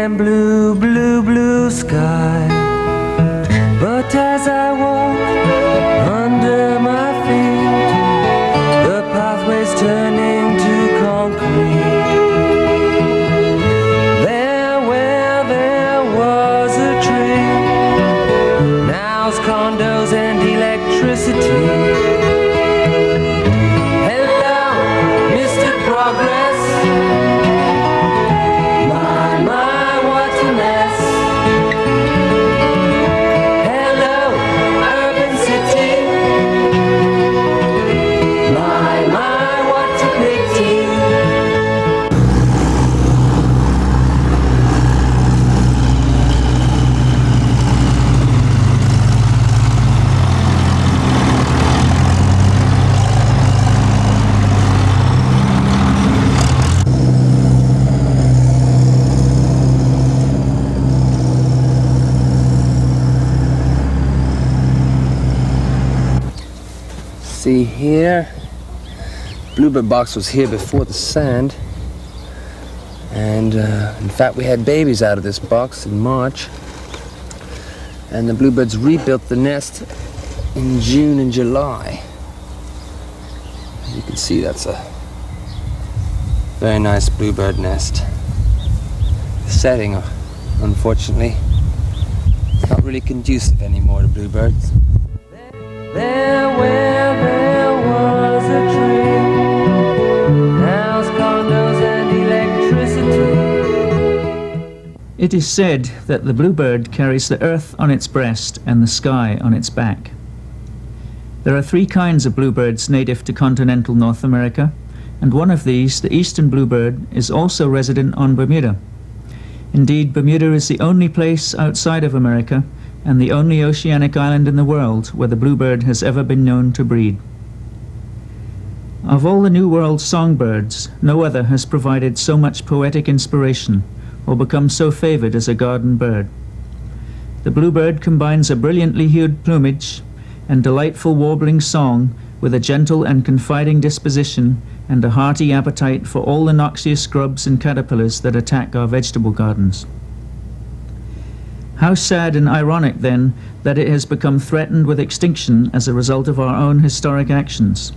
and blue, blue, blue sky. But as I walk under my feet, the pathway's turning to concrete. There where there was a tree, now's condos and electricity. See here, Bluebird box was here before the sand, and in fact we had babies out of this box in March, and the bluebirds rebuilt the nest in June and July. As you can see, that's a very nice bluebird nest. The setting, unfortunately, is not really conducive anymore to bluebirds. There where there was a tree, now's condos and electricity. It is said that the bluebird carries the earth on its breast and the sky on its back. There are three kinds of bluebirds native to continental North America, and one of these, the eastern bluebird, is also resident on Bermuda. Indeed, Bermuda is the only place outside of America and the only oceanic island in the world where the bluebird has ever been known to breed. Of all the New World songbirds, no other has provided so much poetic inspiration or become so favored as a garden bird. The bluebird combines a brilliantly hued plumage and delightful warbling song with a gentle and confiding disposition and a hearty appetite for all the noxious grubs and caterpillars that attack our vegetable gardens. How sad and ironic, then, that it has become threatened with extinction as a result of our own historic actions,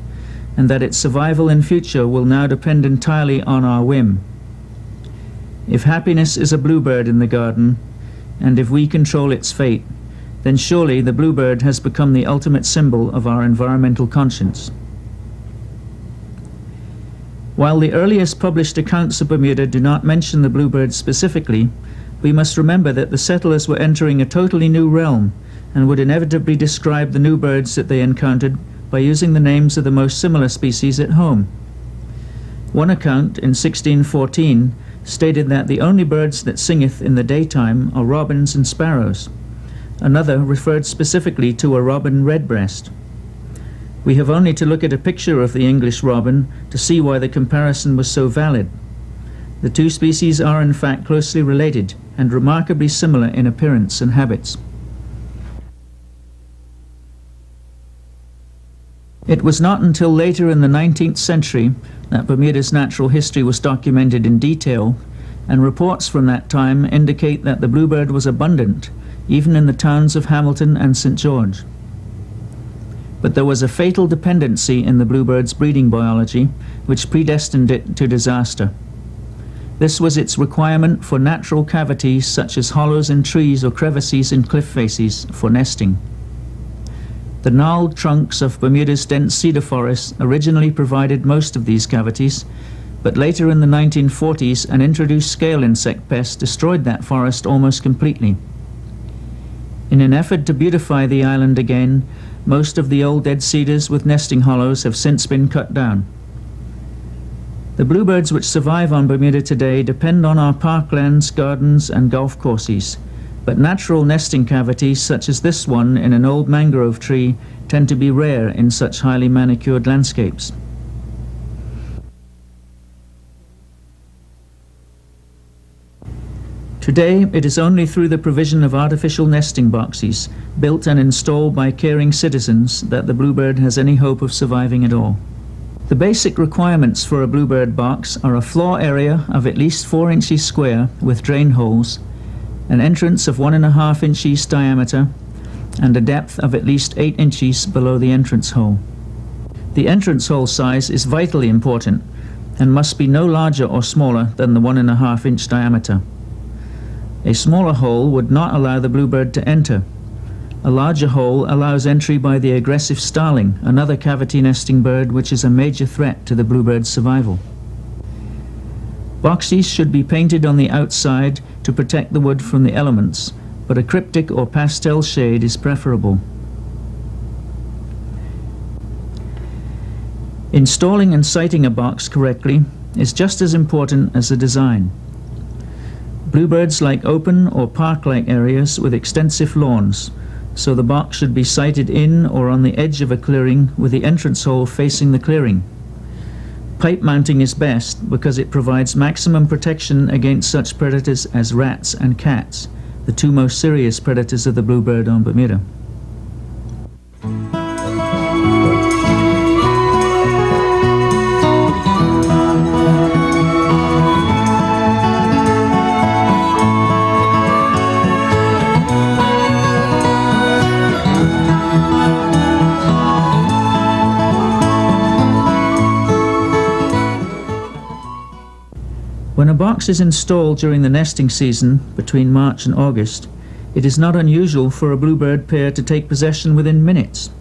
and that its survival in future will now depend entirely on our whim. If happiness is a bluebird in the garden, and if we control its fate, then surely the bluebird has become the ultimate symbol of our environmental conscience. While the earliest published accounts of Bermuda do not mention the bluebird specifically, we must remember that the settlers were entering a totally new realm and would inevitably describe the new birds that they encountered by using the names of the most similar species at home. One account, in 1614, stated that the only birds that singeth in the daytime are robins and sparrows. Another referred specifically to a robin redbreast. We have only to look at a picture of the English robin to see why the comparison was so valid. The two species are in fact closely related and remarkably similar in appearance and habits. It was not until later in the 19th century that Bermuda's natural history was documented in detail, and reports from that time indicate that the bluebird was abundant, even in the towns of Hamilton and St. George. But there was a fatal dependency in the bluebird's breeding biology which predestined it to disaster. This was its requirement for natural cavities such as hollows in trees or crevices in cliff faces for nesting. The gnarled trunks of Bermuda's dense cedar forests originally provided most of these cavities, but later in the 1940s an introduced scale insect pest destroyed that forest almost completely. In an effort to beautify the island again, most of the old dead cedars with nesting hollows have since been cut down. The bluebirds which survive on Bermuda today depend on our parklands, gardens and golf courses, but natural nesting cavities such as this one in an old mangrove tree tend to be rare in such highly manicured landscapes. Today, it is only through the provision of artificial nesting boxes, built and installed by caring citizens, that the bluebird has any hope of surviving at all. The basic requirements for a bluebird box are a floor area of at least 4 inches square with drain holes, an entrance of 1.5 inches diameter, and a depth of at least 8 inches below the entrance hole. The entrance hole size is vitally important and must be no larger or smaller than the 1.5 inch diameter. A smaller hole would not allow the bluebird to enter. A larger hole allows entry by the aggressive starling, another cavity nesting bird which is a major threat to the bluebird's survival. Boxes should be painted on the outside to protect the wood from the elements, but a cryptic or pastel shade is preferable. Installing and siting a box correctly is just as important as the design. Bluebirds like open or park-like areas with extensive lawns, so the box should be sited in or on the edge of a clearing with the entrance hole facing the clearing. Pipe mounting is best because it provides maximum protection against such predators as rats and cats, the two most serious predators of the bluebird on Bermuda. When a box is installed during the nesting season between March and August, it is not unusual for a bluebird pair to take possession within minutes.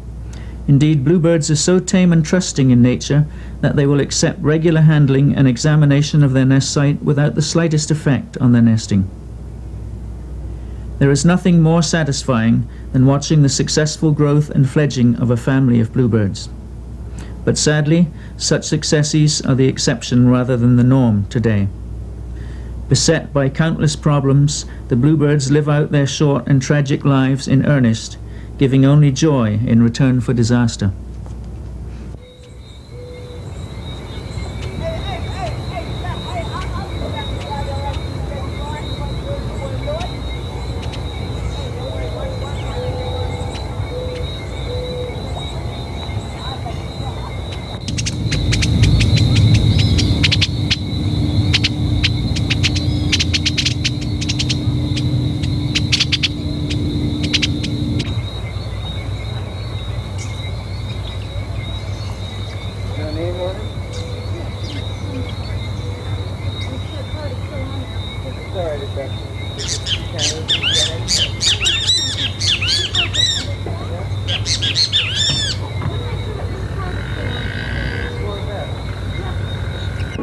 Indeed, bluebirds are so tame and trusting in nature that they will accept regular handling and examination of their nest site without the slightest effect on their nesting. There is nothing more satisfying than watching the successful growth and fledging of a family of bluebirds. But sadly, such successes are the exception rather than the norm today. Beset by countless problems, the bluebirds live out their short and tragic lives in earnest, giving only joy in return for disaster.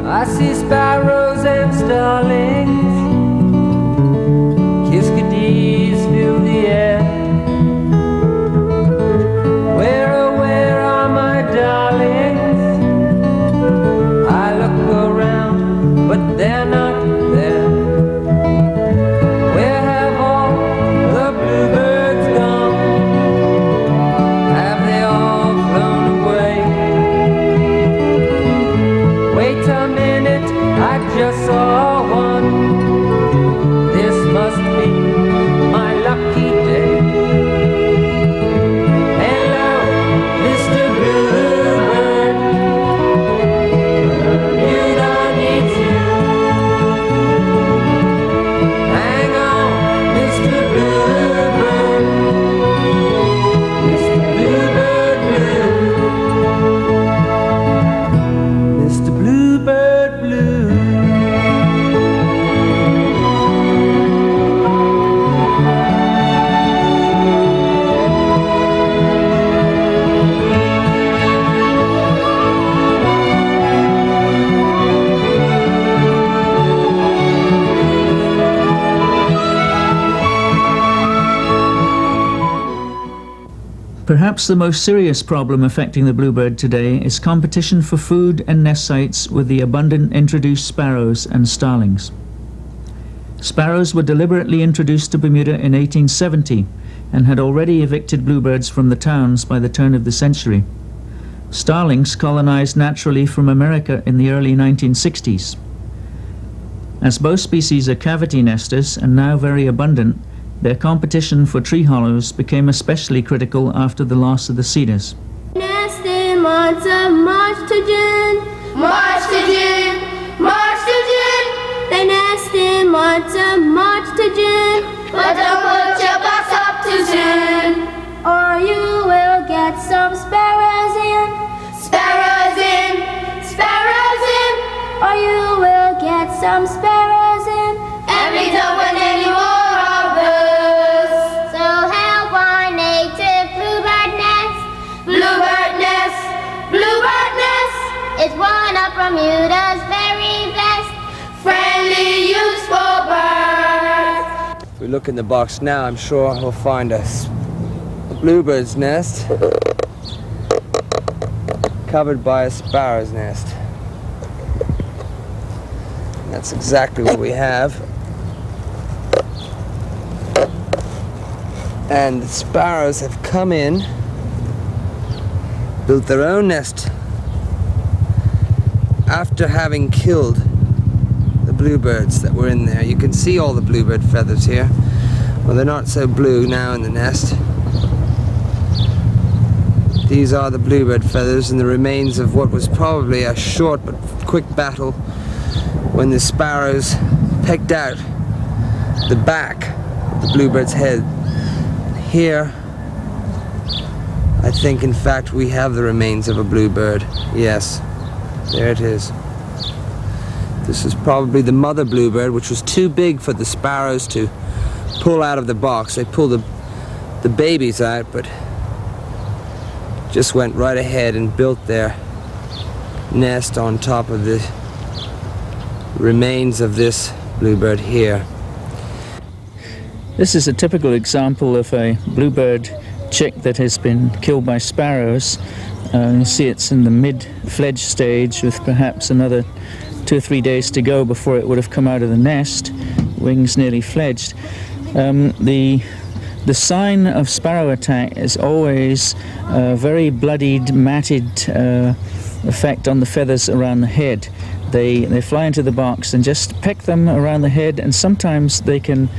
I see sparrows and starlings, kiskadees fill the air. Where, oh where are my darlings? I look around, but they're not there. Where have all the bluebirds gone? Have they all flown away? Wait a minute, I just saw one. This must be my lucky day. Hello, Mr. Bluebird, Bermuda needs you. Hang on, Mr. Bluebird, Mr. Bluebird Blue, Mr. Bluebird Blue. Perhaps the most serious problem affecting the bluebird today is competition for food and nest sites with the abundant introduced sparrows and starlings. Sparrows were deliberately introduced to Bermuda in 1870 and had already evicted bluebirds from the towns by the turn of the century. Starlings colonized naturally from America in the early 1960s. As both species are cavity nesters and now very abundant, their competition for tree hollows became especially critical after the loss of the cedars. Nest in my months of March to June. March to June, March to June. They nest in months of March to June. But don't put your box up too soon, or you will get some sparrows in. Sparrows in, sparrows in. Or you will get some sparrows in. And we don't want any more of those. So help our native bluebird nest. Bluebird nest, bluebird nest. It's one of Bermuda's very best friendly, useful birds. If we look in the box now, I'm sure we'll find a bluebird's nest covered by a sparrow's nest. And that's exactly what we have. And the sparrows have come in, built their own nest after having killed the bluebirds that were in there. You can see all the bluebird feathers here. Well, they're not so blue now in the nest. These are the bluebird feathers and the remains of what was probably a short but quick battle when the sparrows pecked out the back of the bluebird's head. Here, I think in fact we have the remains of a bluebird. Yes, there it is. This is probably the mother bluebird, which was too big for the sparrows to pull out of the box. They pulled the babies out, but just went right ahead and built their nest on top of the remains of this bluebird here. This is a typical example of a bluebird chick that has been killed by sparrows. You see it's in the mid-fledge stage with perhaps another 2 or 3 days to go before it would have come out of the nest, wings nearly fledged. The sign of sparrow attack is always a very bloodied, matted effect on the feathers around the head. They fly into the box and just peck them around the head, and sometimes they can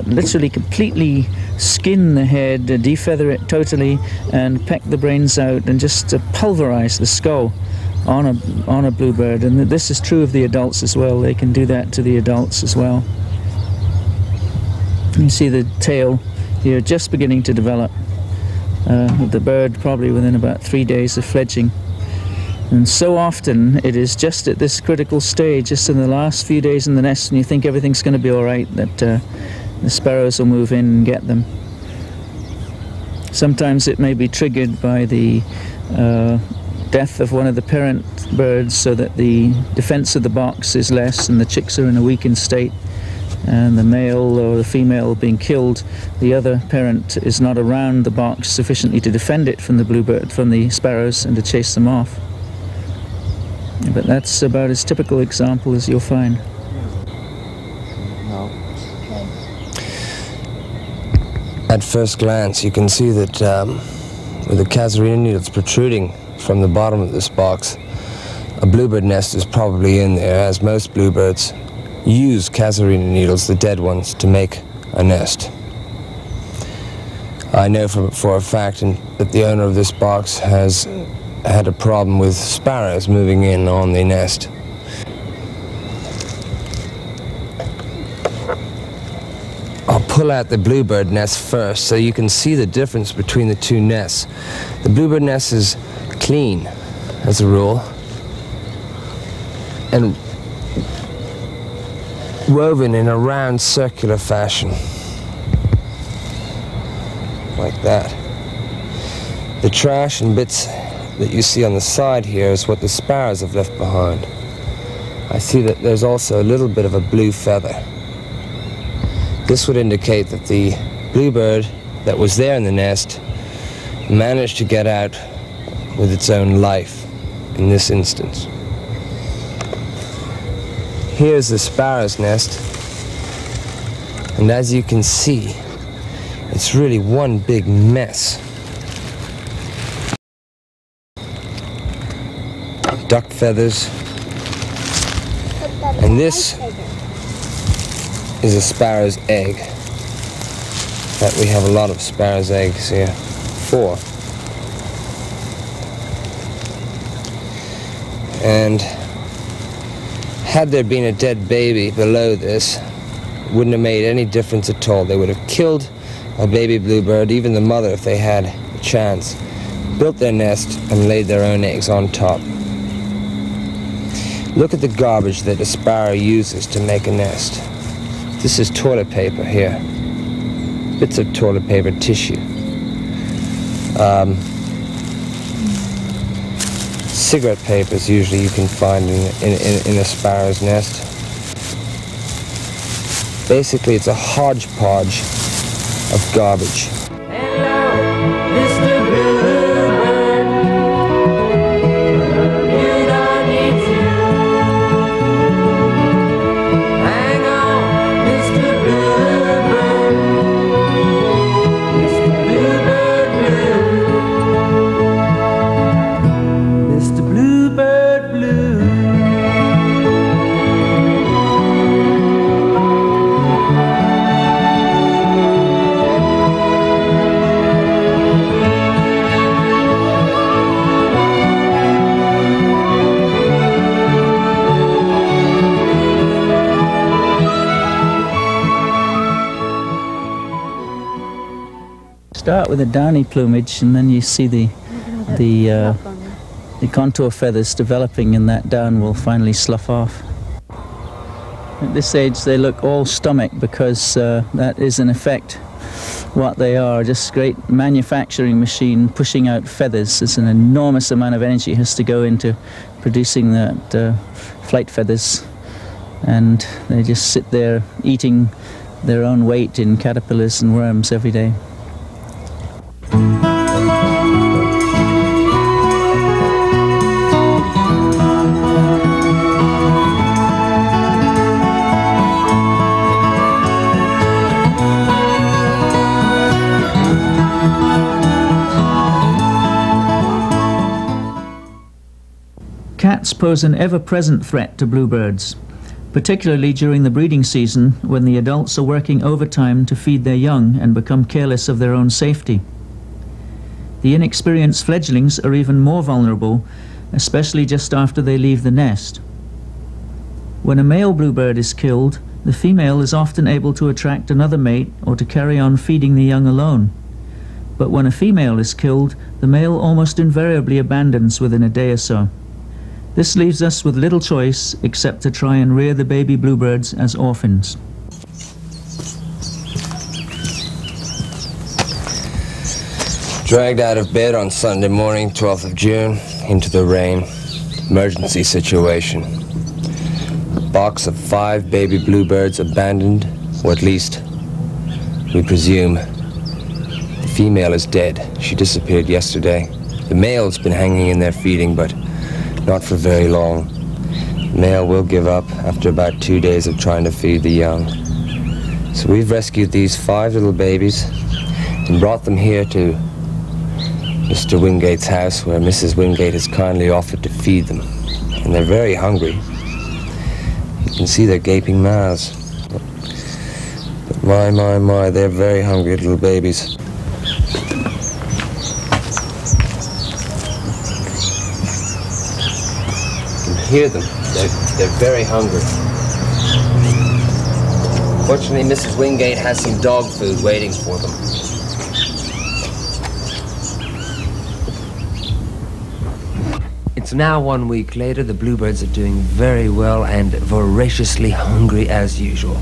literally completely skin the head, defeather it totally, and peck the brains out and just pulverize the skull on a bluebird. And this is true of the adults as well. They can do that to the adults as well. You see the tail here just beginning to develop. The bird probably within about 3 days of fledging. And so often it is just at this critical stage, just in the last few days in the nest, when you think everything's going to be all right, that the sparrows will move in and get them. Sometimes it may be triggered by the death of one of the parent birds, so that the defense of the box is less and the chicks are in a weakened state, and the male or the female being killed, the other parent is not around the box sufficiently to defend it from the bluebird, from the sparrows, and to chase them off. But that's about as typical example as you'll find. No. At first glance, you can see that with the casuarina needles protruding from the bottom of this box, a bluebird nest is probably in there, as most bluebirds use casuarina needles, the dead ones, to make a nest. I know for a fact that the owner of this box has had a problem with sparrows moving in on the nest. I'll pull out the bluebird nest first so you can see the difference between the two nests. The bluebird nest is clean, as a rule, and woven in a round circular fashion, like that. The trash and bits that you see on the side here is what the sparrows have left behind. I see that there's also a little bit of a blue feather. This would indicate that the bluebird that was there in the nest managed to get out with its own life in this instance. Here's the sparrow's nest, and as you can see, it's really one big mess. Duck feathers, and this is a sparrow's egg. In fact, we have a lot of sparrow's eggs here. 4. And had there been a dead baby below this, it wouldn't have made any difference at all. They would have killed a baby bluebird, even the mother if they had a chance, built their nest and laid their own eggs on top. Look at the garbage that a sparrow uses to make a nest. This is toilet paper here. Bits of toilet paper tissue. Cigarette papers usually you can find in a sparrow's nest. Basically, it's a hodgepodge of garbage. Hello, Mr. Bluebird. You don't need to hang on, Mr. Bluebird. Mr. Bluebird Blue. Mr. Bluebird Blue. Start with the downy plumage, and then you see the contour feathers developing, and that down will finally slough off. At this age they look all stomach, because that is in effect what they are, just great manufacturing machine pushing out feathers. There's an enormous amount of energy has to go into producing that flight feathers, and they just sit there eating their own weight in caterpillars and worms every day. Cats pose an ever-present threat to bluebirds, particularly during the breeding season when the adults are working overtime to feed their young and become careless of their own safety. The inexperienced fledglings are even more vulnerable, especially just after they leave the nest. When a male bluebird is killed, the female is often able to attract another mate or to carry on feeding the young alone. But when a female is killed, the male almost invariably abandons within a day or so. This leaves us with little choice except to try and rear the baby bluebirds as orphans. Dragged out of bed on Sunday morning, 12th of June, into the rain. Emergency situation. A box of 5 baby bluebirds abandoned, or at least, we presume, the female is dead. She disappeared yesterday. The male's been hanging in there feeding, but not for very long. The male will give up after about 2 days of trying to feed the young. So we've rescued these 5 little babies and brought them here to Mr. Wingate's house, where Mrs. Wingate has kindly offered to feed them. And they're very hungry. You can see their gaping mouths. But my, they're very hungry little babies. Hear them. They're very hungry. Fortunately, Mrs. Wingate has some dog food waiting for them. It's now 1 week later. The bluebirds are doing very well and voraciously hungry as usual.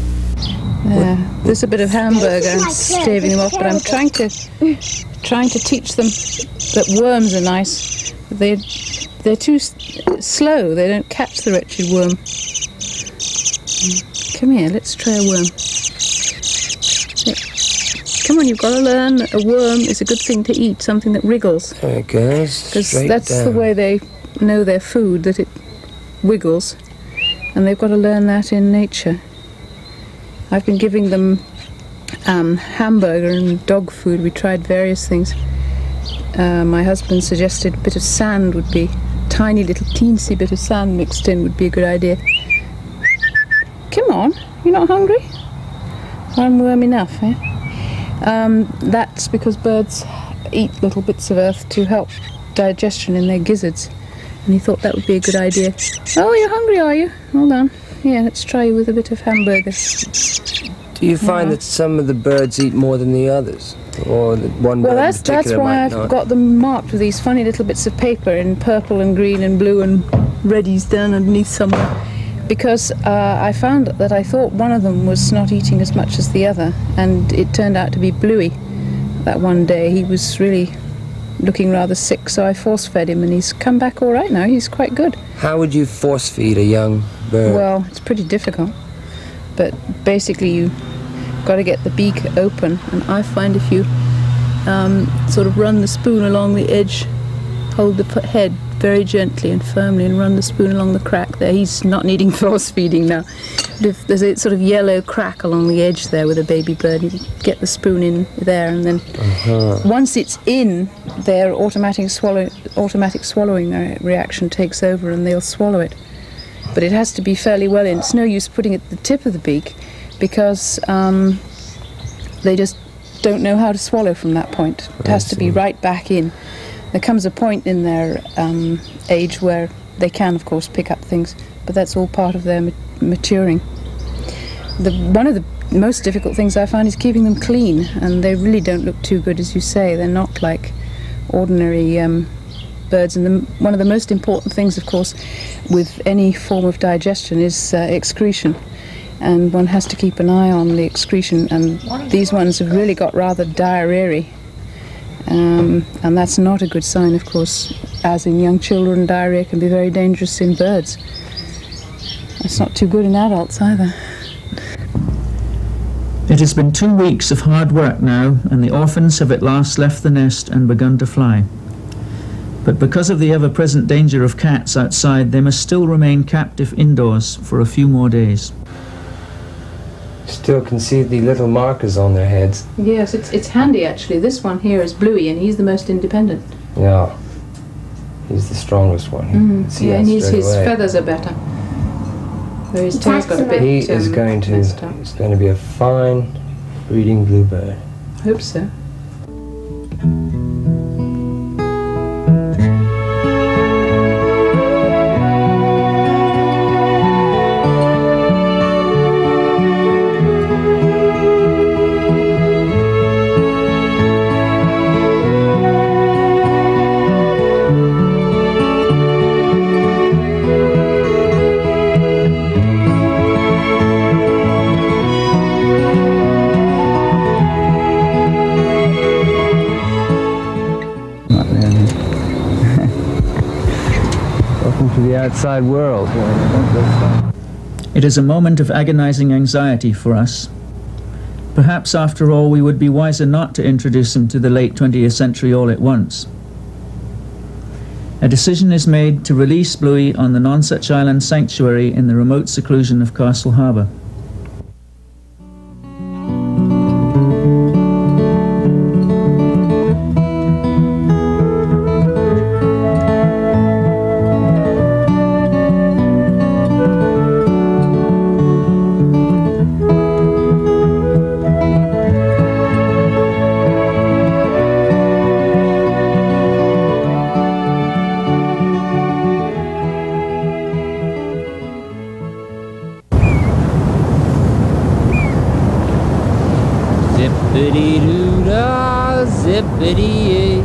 There's a bit of hamburger and staving them off, but I'm trying to teach them that worms are nice. They're too slow. They don't catch the wretched worm. Come here, let's try a worm. Come on, you've got to learn that a worm is a good thing to eat, something that wriggles. There it goes. Because that's the way they know their food, that it wiggles. And they've got to learn that in nature. I've been giving them hamburger and dog food. We tried various things. My husband suggested a bit of sand would be, tiny little teensy bit of sand mixed in would be a good idea. Come on, you're not hungry? One worm enough, eh? That's because birds eat little bits of earth to help digestion in their gizzards. And he thought that would be a good idea. Oh, you're hungry, are you? Hold on. Yeah, let's try you with a bit of hamburger. Do you find that some of the birds eat more than the others? Or that one bird in particular that's why might I've not? got them marked with these funny little bits of paper in purple and green and blue and reddies down underneath somewhere. Because I found that I thought one of them was not eating as much as the other, and it turned out to be Bluey. That one day he was really looking rather sick, so I force-fed him, and he's come back all right now. He's quite good. How would you force-feed a young bird? Well, it's pretty difficult, but basically you got to get the beak open, and I find if you sort of run the spoon along the edge, hold the head very gently and firmly and run the spoon along the crack there. He's not needing force feeding now. But if there's a sort of yellow crack along the edge there with a baby bird, you get the spoon in there, and then once it's in there, automatic swallowing reaction takes over and they'll swallow it. But it has to be fairly well in. It's no use putting it at the tip of the beak, because they just don't know how to swallow from that point. It has to be right back in. There comes a point in their age where they can, of course, pick up things, but that's all part of their maturing. One of the most difficult things I find is keeping them clean, and they really don't look too good, as you say. They're not like ordinary birds, and one of the most important things, of course, with any form of digestion is excretion. And one has to keep an eye on the excretion, and these ones have really got rather diarrhea-y. And that's not a good sign, of course. As in young children, diarrhea can be very dangerous in birds. It's not too good in adults either. It has been 2 weeks of hard work now, and the orphans have at last left the nest and begun to fly. But because of the ever-present danger of cats outside, they must still remain captive indoors for a few more days. Still can see the little markers on their heads. Yes, it's handy actually. This one here is Bluey, and he's the most independent. Yeah, he's the strongest one. Yeah, and his feathers are better. Though his tail's got a bit He is going to. He's going to be a fine breeding bluebird. I hope so. Outside world. It is a moment of agonizing anxiety for us. Perhaps after all we would be wiser not to introduce him to the late 20th century all at once. A decision is made to release Bluey on the Nonsuch Island Sanctuary in the remote seclusion of Castle Harbour. Zippity-doo-dah, zippity-yay.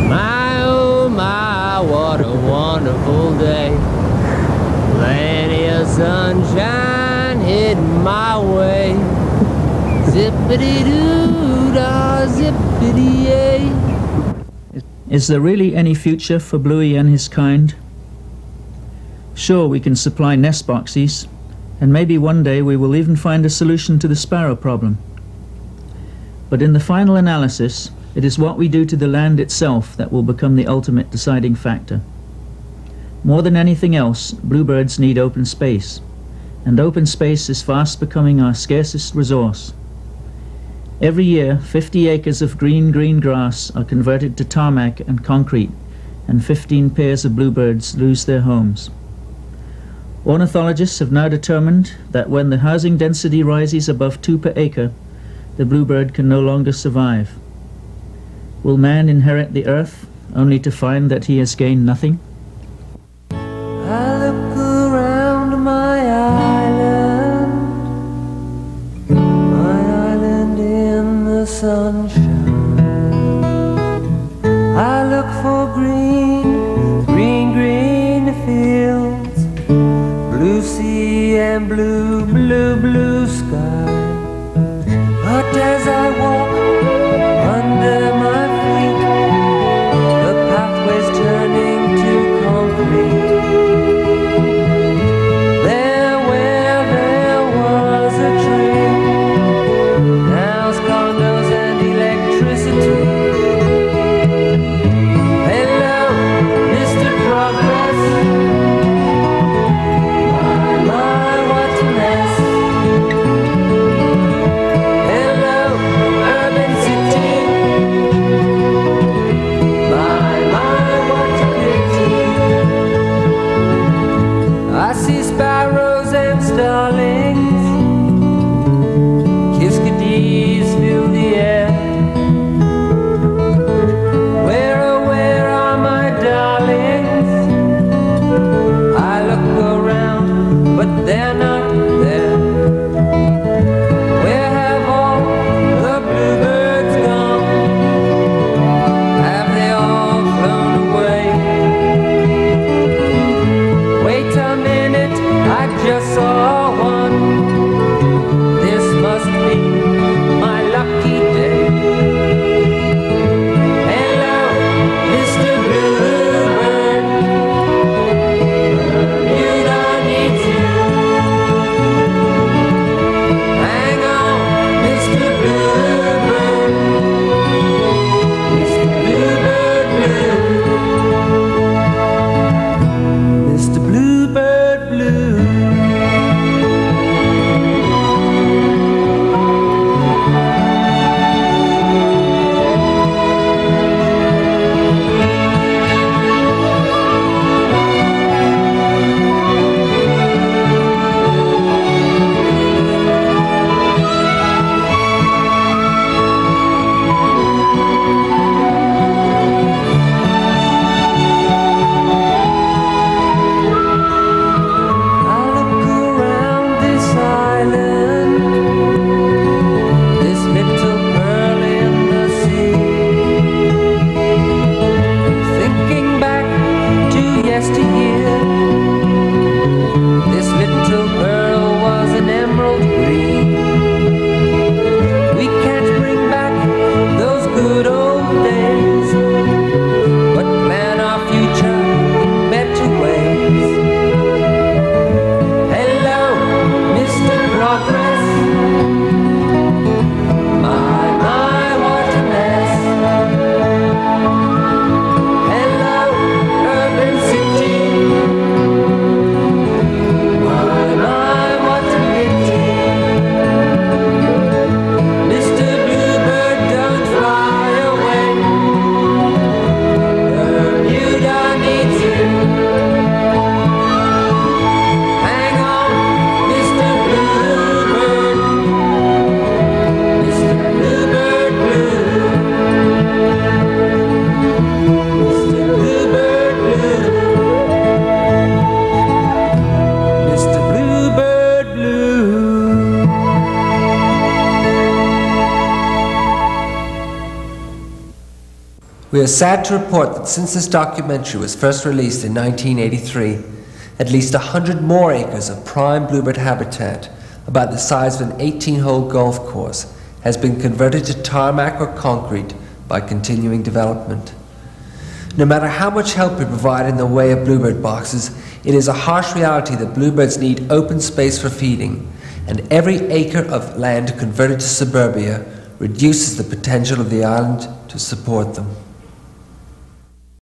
My, oh my, what a wonderful day. Plenty of sunshine heading my way. Zippity-doo-dah, zippity-yay. Is there really any future for Bluey and his kind? Sure, we can supply nest boxes, and maybe one day we will even find a solution to the sparrow problem. But in the final analysis, it is what we do to the land itself that will become the ultimate deciding factor. More than anything else, bluebirds need open space, and open space is fast becoming our scarcest resource. Every year, 50 acres of green grass are converted to tarmac and concrete, and 15 pairs of bluebirds lose their homes. Ornithologists have now determined that when the housing density rises above 2 per acre, the bluebird can no longer survive. Will man inherit the earth only to find that he has gained nothing? sea and blue, blue, blue sky. But as I walk under my feet, the pathway's turning to concrete. There where there was a tree, now's condos and electricity. Hello, Mr. Progress. My, what a mess. Hello, urban city. My, what a pity. I see sparrows and starlings, kiskadees fill the air. Where are my darlings? I look around, but they're not there. Where have all the bluebirds gone? Have they all flown away? Wait a minute, I just saw one. This must be my lucky day. Hello, Mr. Bluebird. You don't need to hang on, Mr. Bluebird. Mr. Bluebird Blue. Mr. Bluebird Blue. I look around this island, this little pearl in the sea, thinking back to yesteryear. This little pearl was an emerald green. We can't bring back those good old days, but plan our future in better ways. Hello, Mr. Progress. My, what a mess. Hello, urban city. My, what a pity. Mr. Bluebird, don't fly away. Bermuda needs you. Hang on, Mr. Bluebird. Mr. Bluebird Blue. Mr. Bluebird Blue. Mr. Bluebird Blue. We are sad to report that since this documentary was first released in 1983, at least 100 more acres of prime bluebird habitat, about the size of an 18-hole golf course, has been converted to tarmac or concrete by continuing development. No matter how much help we provide in the way of bluebird boxes, it is a harsh reality that bluebirds need open space for feeding, and every acre of land converted to suburbia reduces the potential of the island to support them.